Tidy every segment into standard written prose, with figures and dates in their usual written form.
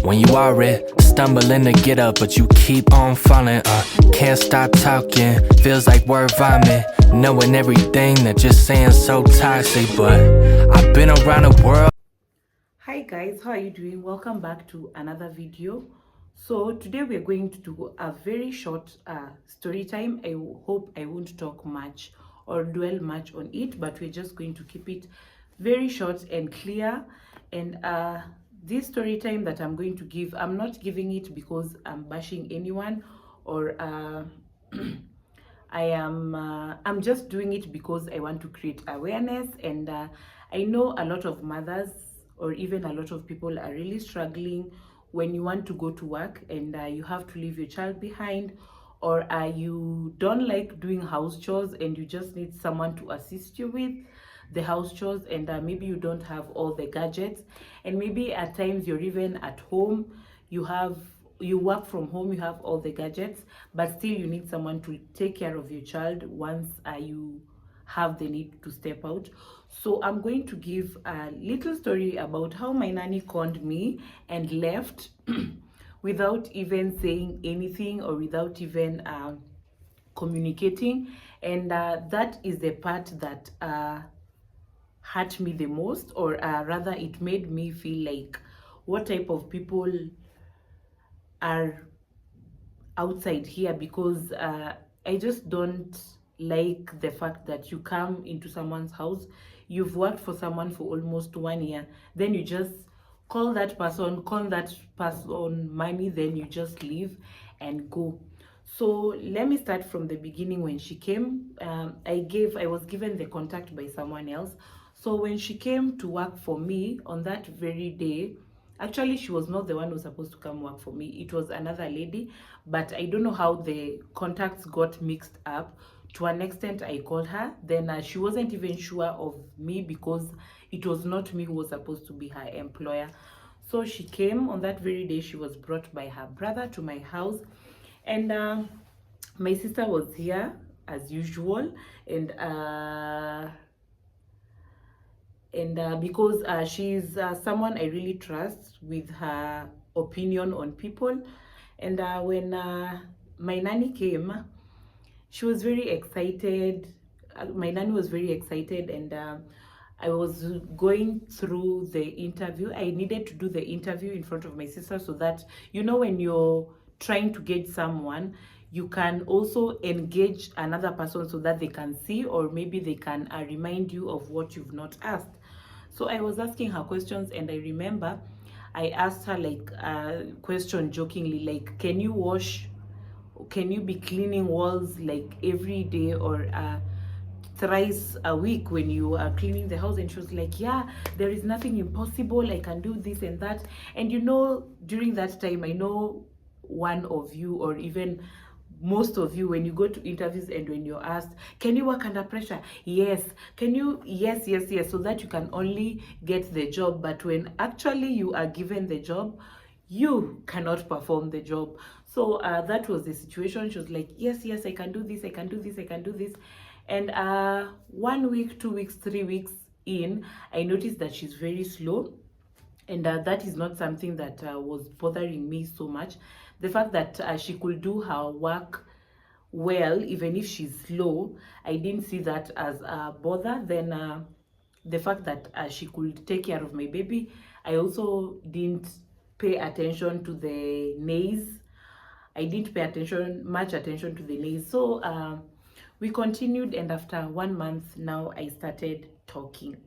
When you already stumbling to get up, but you keep on falling. Can't stop talking, feels like word vomit. Knowing everything that you're saying so toxic, but I've been around the world. Hi guys, how are you doing? Welcome back to another video. So today we're going to do a very short story time. I hope I won't talk much or dwell much on it, but we're just going to keep it very short and clear. And this story time that I'm going to give, I'm not giving it because I'm bashing anyone or I'm just doing it because I want to create awareness, and I know a lot of mothers or even a lot of people are really struggling when you want to go to work and you have to leave your child behind, or you don't like doing house chores and you just need someone to assist you with the house chores, and maybe you don't have all the gadgets, and maybe at times you're even at home, you work from home, you have all the gadgets, but still you need someone to take care of your child once you have the need to step out. So I'm going to give a little story about how my nanny conned me and left without even saying anything or without even communicating, and that is the part that hurt me the most, or rather it made me feel like what type of people are outside here, because I just don't like the fact that you come into someone's house, you've worked for someone for almost 1 year, then you just call that person money, then you just leave and go. So let me start from the beginning. When she came, I was given the contact by someone else. So when she came to work for me on that very day, actually, she was not the one who was supposed to come work for me. It was another lady, but I don't know how the contacts got mixed up. To an extent, I called her. Then she wasn't even sure of me because it was not me who was supposed to be her employer. So she came on that very day. She was brought by her brother to my house, and my sister was here as usual, and because she's someone I really trust with her opinion on people. And when my nanny came, she was very excited. My nanny was very excited, and I was going through the interview. I needed to do the interview in front of my sister so that, when you're trying to get someone, you can also engage another person so that they can see, or maybe they can remind you of what you've not asked. So I was asking her questions, and I remember I asked her like a question jokingly, like, can you be cleaning walls like every day or thrice a week when you are cleaning the house? And she was like, yeah, there is nothing impossible, I can do this and that. And during that time, I know one of you, or even most of you, when you go to interviews and when you're asked, can you work under pressure? Yes. Can you? Yes, yes, yes, so that you can only get the job. But when actually you are given the job, you cannot perform the job. So that was the situation. She was like, yes, yes, I can do this, I can do this, I can do this. And 1 week, 2 weeks, 3 weeks in, I noticed that she's very slow, and that is not something that was bothering me so much. The fact that she could do her work well even if she's slow, I didn't see that as a bother. Then the fact that she could take care of my baby, I also didn't pay attention to the nays. I didn't pay much attention to the nays. So we continued, and after 1 month now, I started talking.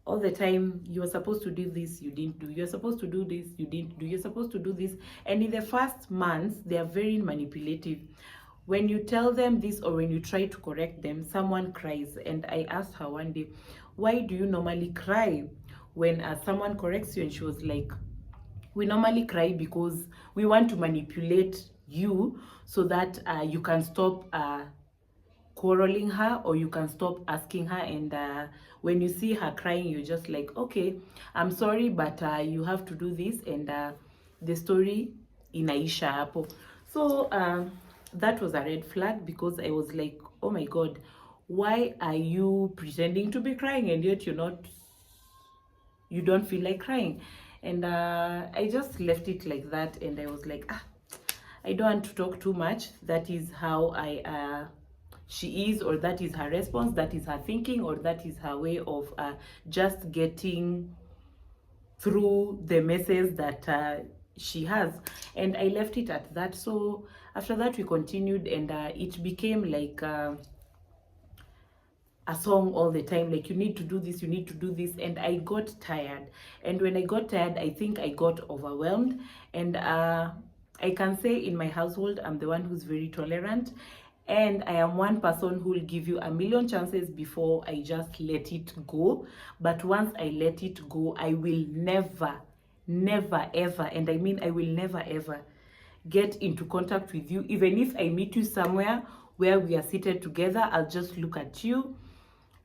All the time, you're supposed to do this, you didn't do, you're supposed to do this, you didn't do, you're supposed to do this. And in the first months, they are very manipulative. When you tell them this or when you try to correct them, someone cries. And I asked her one day, why do you normally cry when someone corrects you? And she was like, we normally cry because we want to manipulate you so that you can stop quarreling her, or you can stop asking her. And when you see her crying, you're just like, okay, I'm sorry, but you have to do this, and the story inaisha hapo. So that was a red flag, because I was like, oh my god, why are you pretending to be crying and yet you don't feel like crying? And I just left it like that, and I was like, I don't want to talk too much. That is how she is, or that is her response, that is her thinking, or that is her way of just getting through the messes that she has. And I left it at that. So after that we continued, and it became like a song all the time, like, you need to do this, you need to do this. And I got tired, and when I got tired, I think I got overwhelmed. And I can say in my household, I'm the one who's very tolerant, and I am one person who will give you a million chances before I just let it go. But once I let it go, I will never ever, and I mean I will never ever get into contact with you. Even if I meet you somewhere where we are seated together, I'll just look at you,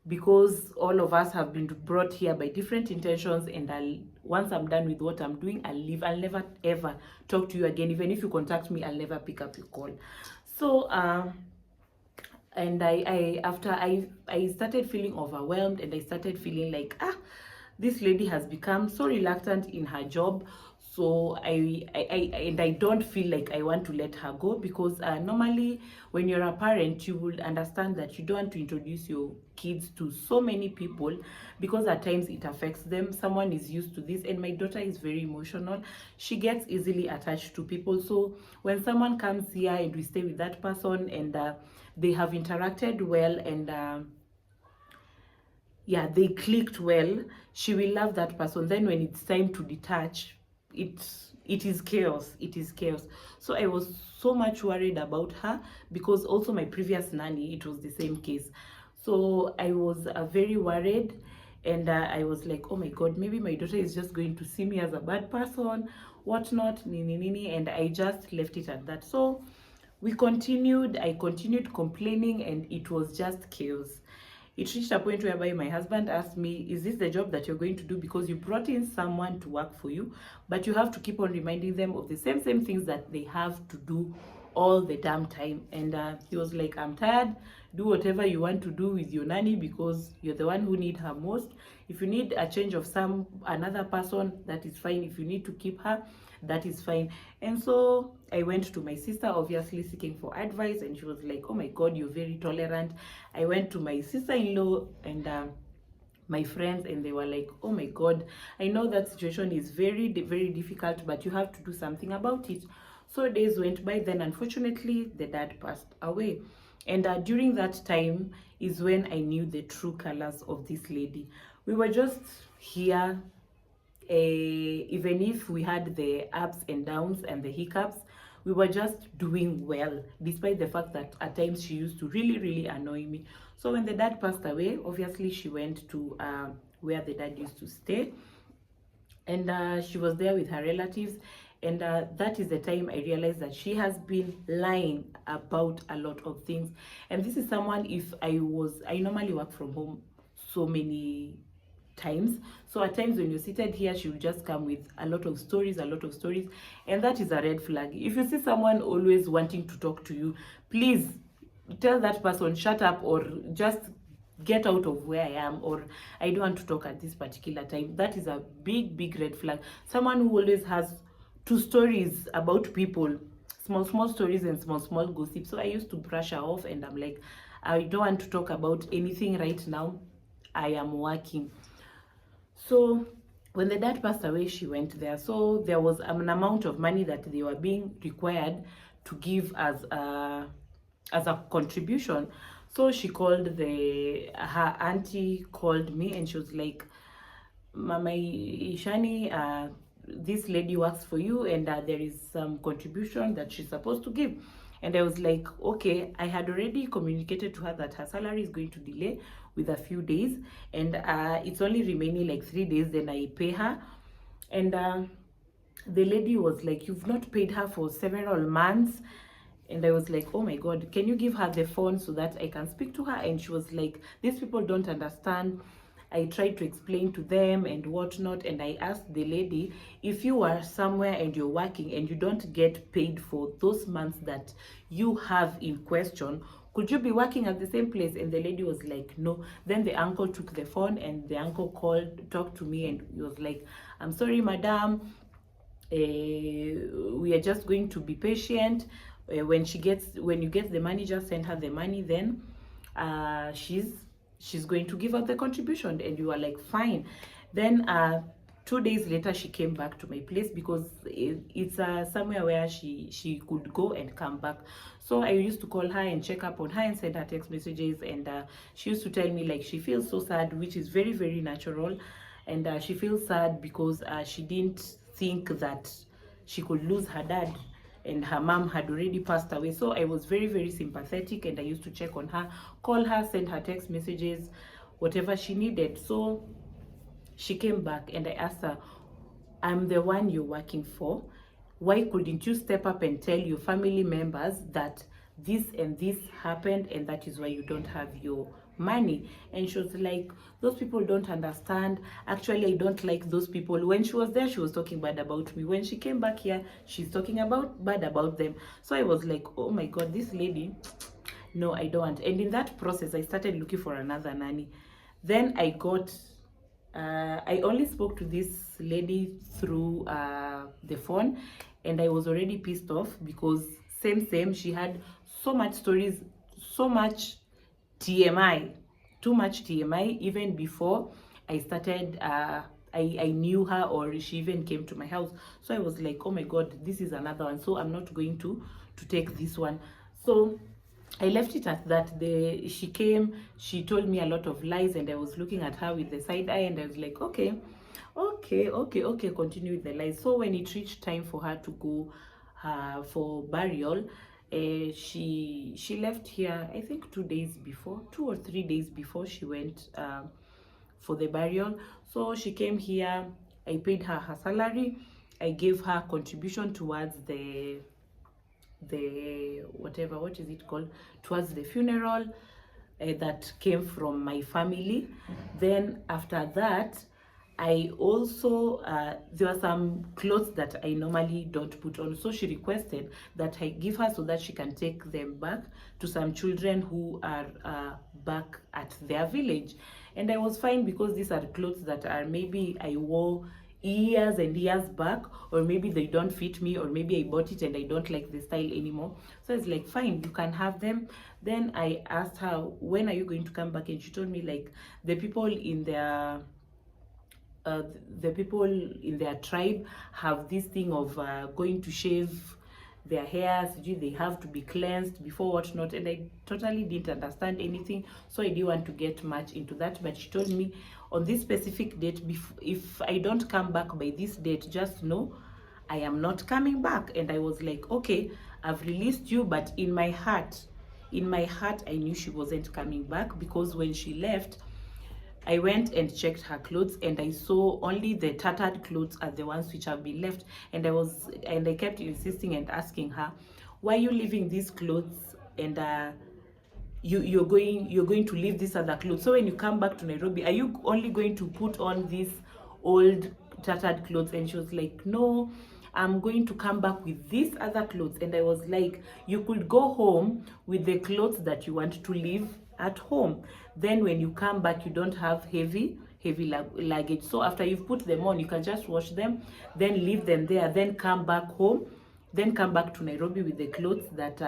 because all of us have been brought here by different intentions. And once I'm done with what I'm doing, I'll leave. I'll never ever talk to you again. Even if you contact me, I'll never pick up your call. So and after I started feeling overwhelmed, and I started feeling like, this lady has become so reluctant in her job. So I don't feel like I want to let her go, because normally when you're a parent, you will understand that you don't want to introduce your kids to so many people, because at times it affects them. Someone is used to this, and my daughter is very emotional. She gets easily attached to people. So when someone comes here and we stay with that person, and they have interacted well, and yeah, they clicked well, she will love that person. Then when it's time to detach, it is chaos. It is chaos. So I was so much worried about her, because also my previous nanny, it was the same case. So I was very worried, and I was like, oh my god, maybe my daughter is just going to see me as a bad person, whatnot, nini nini. And I just left it at that. So I continued complaining, and it was just chaos. It reached a point whereby my husband asked me, is this the job that you're going to do? Because you brought in someone to work for you, but you have to keep on reminding them of the same things that they have to do all the damn time. And he was like, I'm tired. Do whatever you want to do with your nanny, because you're the one who need her most. If you need a change of another person, that is fine. If you need to keep her, that is fine. And so I went to my sister, obviously seeking for advice, and she was like, oh my god, you're very tolerant. I went to my sister-in-law and my friends, and they were like, oh my god, I know that situation is very difficult, but you have to do something about it. So days went by. Then unfortunately the dad passed away, and during that time is when I knew the true colors of this lady. We were just here, even if we had the ups and downs and the hiccups, we were just doing well, despite the fact that at times she used to really annoy me. So when the dad passed away, obviously she went to where the dad used to stay, and she was there with her relatives. And that is the time I realized that she has been lying about a lot of things. And this is someone, if I normally work from home so many times. So at times when you're seated here, she will just come with a lot of stories, and that is a red flag. If you see someone always wanting to talk to you, please tell that person, shut up, or just get out of where I am, or I don't want to talk at this particular time. That is a big red flag. Someone who always has two stories about people, small stories and small gossip. So I used to brush her off, and I'm like, I don't want to talk about anything right now. I am working. So when the dad passed away, she went there. So there was an amount of money that they were being required to give as a contribution. So she called her auntie called me, and she was like, Mama Ishani, this lady works for you, and there is some contribution that she's supposed to give. And I was like, okay. I had already communicated to her that her salary is going to delay with a few days, and it's only remaining like 3 days, then I pay her. And the lady was like, you've not paid her for several months. And I was like, oh my god, can you give her the phone so that I can speak to her? And she was like, these people don't understand. I tried to explain to them and whatnot, and I asked the lady, if you are somewhere and you're working and you don't get paid for those months that you have in question, could you be working at the same place? And the lady was like, no. Then the uncle took the phone, and the uncle talked to me, and he was like, I'm sorry, madam, we are just going to be patient. When you get the money, just send her the money, then she's going to give out the contribution. And you are like, fine. Then 2 days later, she came back to my place, because it's somewhere where she could go and come back. So I used to call her and check up on her and send her text messages, and she used to tell me like she feels so sad, which is very, very natural. And she feels sad because she didn't think that she could lose her dad, and her mom had already passed away. So I was very, very sympathetic, and I used to check on her, call her, send her text messages, whatever she needed. So she came back, and I asked her, I'm the one you're working for. Why couldn't you step up and tell your family members that this and this happened, and that is why you don't have your money? And she was like, those people don't understand. Actually, I don't like those people. When she was there, she was talking bad about me. When she came back here, she's talking bad about them. So I was like, oh my God, this lady, no, I don't want. And in that process, I started looking for another nanny. Then I only spoke to this lady through the phone, and I was already pissed off because same, she had so much stories, so much TMI, too much TMI. Even before I started, I knew her, or she even came to my house. So I was like, oh my God, this is another one. So I'm not going to take this one. So I left it at that. She came, she told me a lot of lies, and I was looking at her with the side eye, and I was like, okay, continue with the lies. So when it reached time for her to go for burial, she left here, I think 2 or 3 days before she went for the burial. So she came here, I paid her her salary, I gave her contribution towards the whatever, what is it called, towards the funeral that came from my family. Then after that, I also there were some clothes that I normally don't put on, so she requested that I give her so that she can take them back to some children who are back at their village. And I was fine, because these are clothes that are maybe I wore years and years back, or maybe they don't fit me, or maybe I bought it and I don't like the style anymore. So it's like, fine, you can have them. Then I asked her, when are you going to come back? And she told me like the people in their tribe have this thing of going to shave their hairs. They have to be cleansed before whatnot, and I totally didn't understand anything, so I didn't want to get much into that. But she told me, on this specific date, if I don't come back by this date, just know I am not coming back. And I was like, okay, I've released you, but in my heart, I knew she wasn't coming back, because when she left, I went and checked her clothes, and I saw only the tattered clothes are the ones which have been left. And I kept insisting and asking her, why are you leaving these clothes, and you're going to leave these other clothes? So when you come back to Nairobi, are you only going to put on these old tattered clothes? And she was like, no, I'm going to come back with these other clothes. And I was like, you could go home with the clothes that you want to leave at home. Then when you come back, you don't have heavy luggage. So after you've put them on, you can just wash them, then leave them there, then come back home, then come back to Nairobi with the clothes that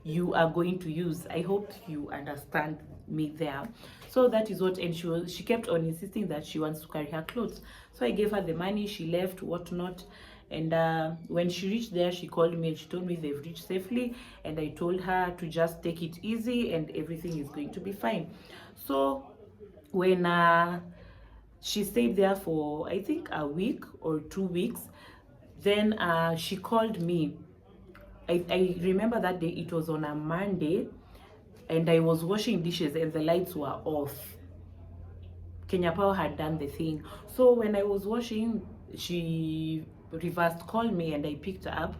you are going to use. I hope you understand me there. So that is what, and she kept on insisting that she wants to carry her clothes. So I gave her the money, she left, whatnot. And when she reached there, she called me and she told me they've reached safely, and I told her to just take it easy and everything is going to be fine. So when she stayed there for, I think, a week or 2 weeks, then she called me. I remember that day, it was on a Monday, and I was washing dishes and the lights were off. Kenya Power had done the thing. So when I was washing, she reversed called me, and I picked her up,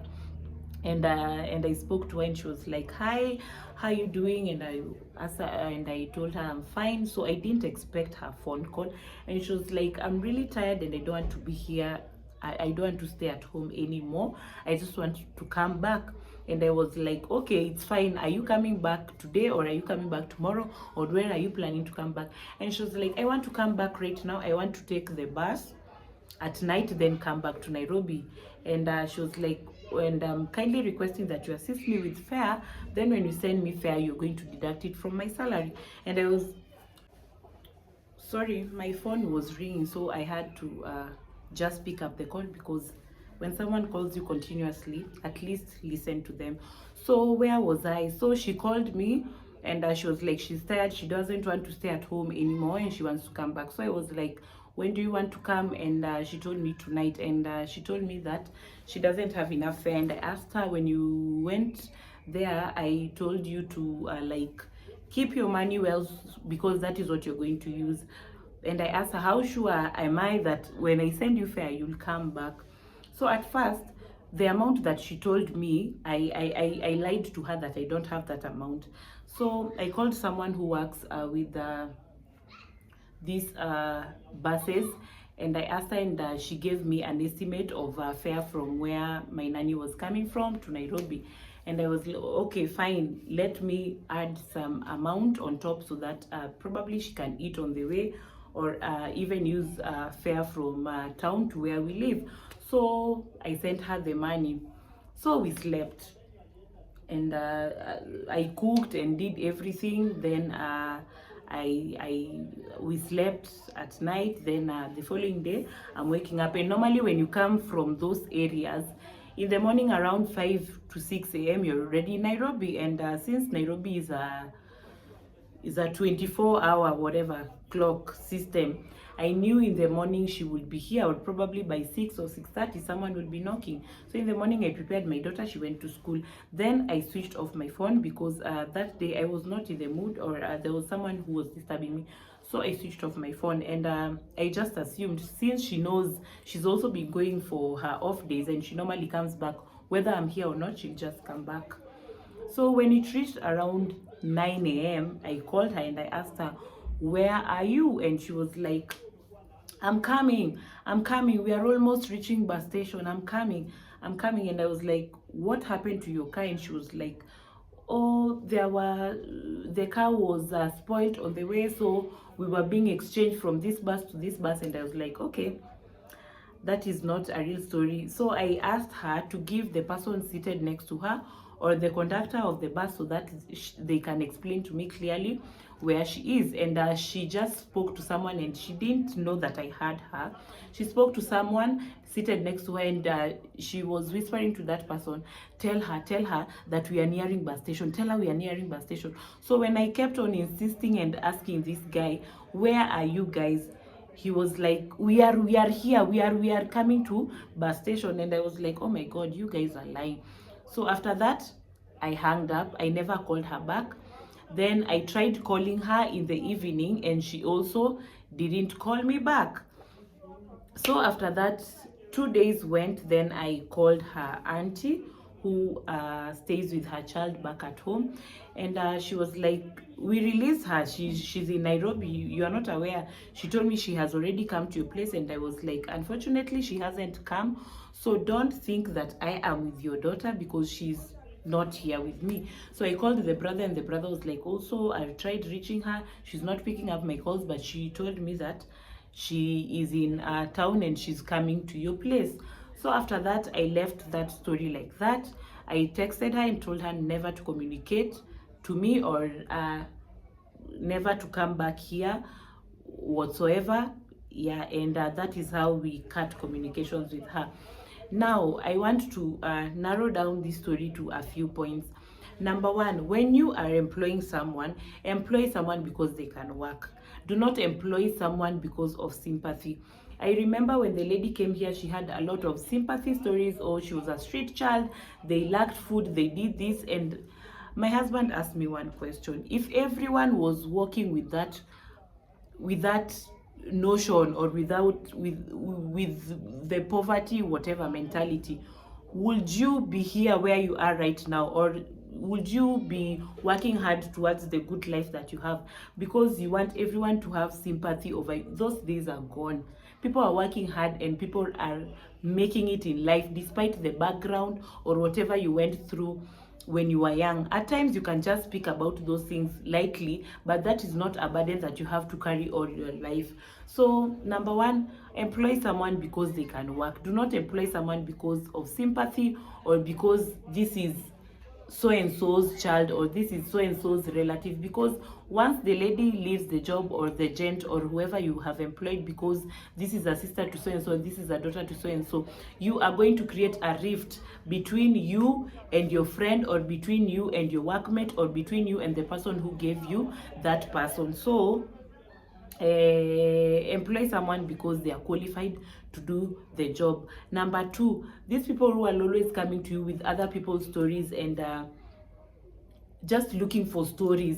and I spoke to her, and she was like, hi, how you doing? And I asked her, and I told her I'm fine. So I didn't expect her phone call, and she was like, I'm really tired and I don't want to be here. I don't want to stay at home anymore. I just want to come back. And I was like, okay, it's fine. Are you coming back today, or are you coming back tomorrow, or when are you planning to come back? And she was like, I want to come back right now. I want to take the bus at night, then come back to Nairobi. And she was like, and I'm kindly requesting that you assist me with fare. Then when you send me fare, you're going to deduct it from my salary. And I was sorry, my phone was ringing, so I had to just pick up the call, because when someone calls you continuously, at least listen to them. So where was I? So she called me, and she was like, she's tired, she doesn't want to stay at home anymore, and she wants to come back. So I was like, when do you want to come? And she told me tonight, and she told me that she doesn't have enough fare. And I asked her, when you went there, I told you to like keep your money well, because that is what you're going to use. And I asked her, how sure am I that when I send you fare, you'll come back? So at first, the amount that she told me, I lied to her that I don't have that amount. So I called someone who works with these buses, and I asked her, and she gave me an estimate of fare from where my nanny was coming from to Nairobi. And I was like, okay, fine, let me add some amount on top, so that probably she can eat on the way, or even use fare from town to where we live. So I sent her the money. So we slept, and I cooked and did everything. Then I we slept at night. Then the following day, I'm waking up. And normally, when you come from those areas, in the morning around 5 to 6 a.m., you're already in Nairobi. And since Nairobi is a 24-hour whatever clock system, I knew in the morning she would be here, or probably by 6 or 6:30 someone would be knocking. So in the morning I prepared my daughter, she went to school. Then I switched off my phone, because that day I was not in the mood, or there was someone who was disturbing me. So I switched off my phone, and I just assumed, since she knows she's also been going for her off days, and she normally comes back whether I'm here or not, she'll just come back. So when it reached around 9 a.m., I called her and I asked her, where are you? And she was like, I'm coming, we are almost reaching bus station, I'm coming. And I was like, what happened to your car? And she was like, oh, the car was spoiled on the way, so we were being exchanged from this bus to this bus. And I was like, okay, that is not a real story. So I asked her to give the person seated next to her, or the conductor of the bus, so that they can explain to me clearly where she is. And she just spoke to someone, and she didn't know that I heard her. She spoke to someone seated next to her, and she was whispering to that person, tell her that we are nearing bus station, tell her we are nearing bus station. So when I kept on insisting and asking this guy, where are you guys, he was like, we are here, we are coming to bus station. And I was like, oh my god, you guys are lying. So after that, I hung up, I never called her back. Then I tried calling her in the evening, and she also didn't call me back. So after that, 2 days went. Then I called her auntie, who stays with her child back at home. And she was like, we released her, she's in Nairobi, you are not aware. She told me she has already come to your place. And I was like, unfortunately she hasn't come, so don't think that I am with your daughter, because she's not here with me. So I called the brother, and the brother was like, also, I tried reaching her, she's not picking up my calls, but she told me that she is in town and she's coming to your place. So after that, I left that story like that. I texted her and told her never to communicate to me, or never to come back here whatsoever. Yeah, and that is how we cut communications with her. Now I want to narrow down this story to a few points. Number one, when you are employ someone because they can work. Do not employ someone because of sympathy. I remember when the lady came here, she had a lot of sympathy stories. Oh, she was a street child, they lacked food, they did this. And my husband asked me one question: if everyone was working with that notion, or with the poverty whatever mentality, would you be here where you are right now, or would you be working hard towards the good life that you have? Because you want everyone to have sympathy over you. Those days are gone. People are working hard, and people are making it in life despite the background or whatever you went through. when you are young. At times you can just speak about those things lightly, but that is not a burden that you have to carry all your life. So number one, employ someone because they can work. Do not employ someone because of sympathy or because this is so and so's child or this is so and so's relative, because once the lady leaves the job, or the gent or whoever you have employed, because this is a sister to so and so, this is a daughter to so and so, you are going to create a rift between you and your friend, or between you and your workmate, or between you and the person who gave you that person. So employ someone because they are qualified to do the job. Number two, these people who are always coming to you with other people's stories and just looking for stories,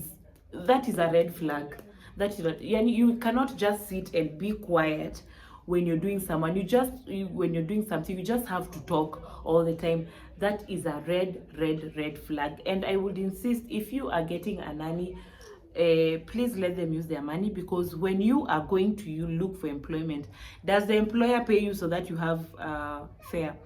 that is a red flag. That is you cannot just sit and be quiet when you're doing someone. When you're doing something, you just have to talk all the time. That is a red flag. And I would insist, if you are getting a nanny, please let them use their money, because when you are going to look for employment, does the employer pay you so that you have fare?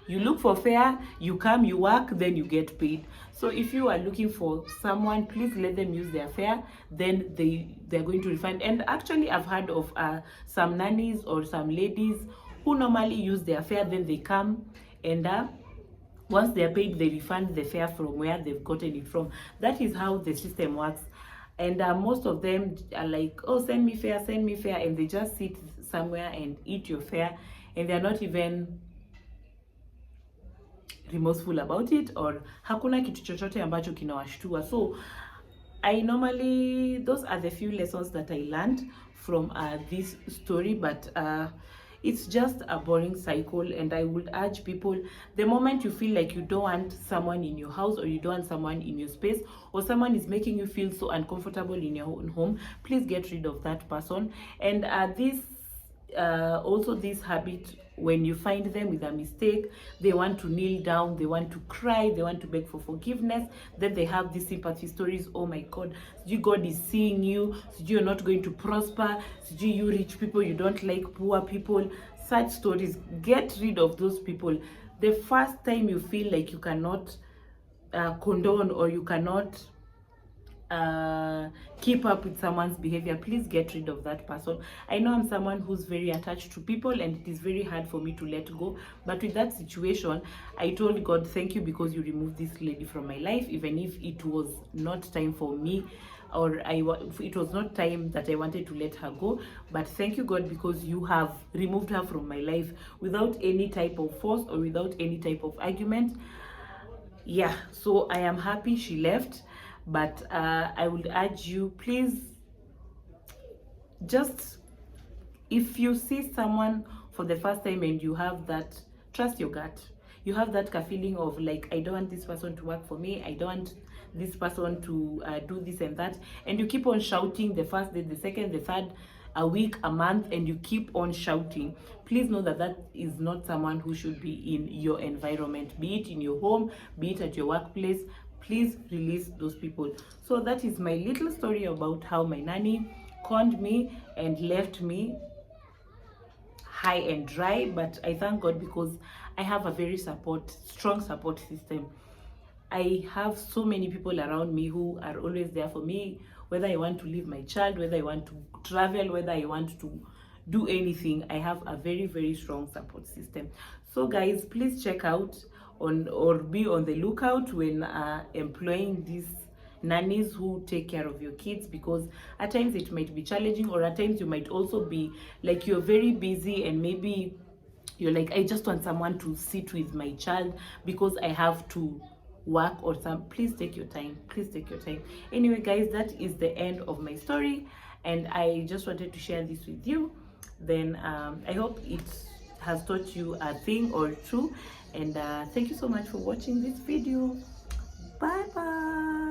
You look for fare, you come, you work, then you get paid. So if you are looking for someone, please let them use their fare, then they're going to refund. And actually, I've heard of some nannies or some ladies who normally use their fare, then they come and once they're paid, they refund the fare from where they've gotten it from. That is how the system works. And most of them are like, oh, send me fare, and they just sit somewhere and eat your fare, and they're not even remorseful about it, or hakuna kitu chochote ambacho kinawashtua. So those are the few lessons that I learned from this story, but it's just a boring cycle. And I would urge people, the moment you feel like you don't want someone in your house, or you don't want someone in your space, or someone is making you feel so uncomfortable in your own home, please get rid of that person. And also this habit, when you find them with a mistake, they want to kneel down, they want to cry, they want to beg for forgiveness, then they have these sympathy stories. Oh my god, God is seeing you, you're not going to prosper, you rich people, you don't like poor people. Such stories, get rid of those people. The first time you feel like you cannot condone, or you cannot keep up with someone's behavior, please get rid of that person. I know I'm someone who's very attached to people, and it is very hard for me to let go, but with that situation, I told God, thank you, because you removed this lady from my life, even if it was not time for me, or it was not time that I wanted to let her go. But thank you, God, because you have removed her from my life without any type of force, or without any type of argument. Yeah, so I am happy she left. But I would urge you, please, just, if you see someone for the first time and you have that, trust your gut. You have that feeling of like, I don't want this person to work for me, I don't want this person to do this and that, and you keep on shouting the first day, the second, the third, a week, a month, and you keep on shouting, please know that that is not someone who should be in your environment, be it in your home, be it at your workplace. Please release those people. So that is my little story about how my nanny conned me and left me high and dry. But I thank God, because I have a very strong support system. I have so many people around me who are always there for me, whether I want to leave my child, whether I want to travel, whether I want to do anything. I have a very strong support system. So guys, please check out or be on the lookout when employing these nannies who take care of your kids, because at times it might be challenging, or at times you might also be like, you're very busy, and maybe you're like, I just want someone to sit with my child because I have to work or some. Please take your time, anyway guys, that is the end of my story, and I just wanted to share this with you. Then I hope it has taught you a thing or two, and thank you so much for watching this video. Bye bye.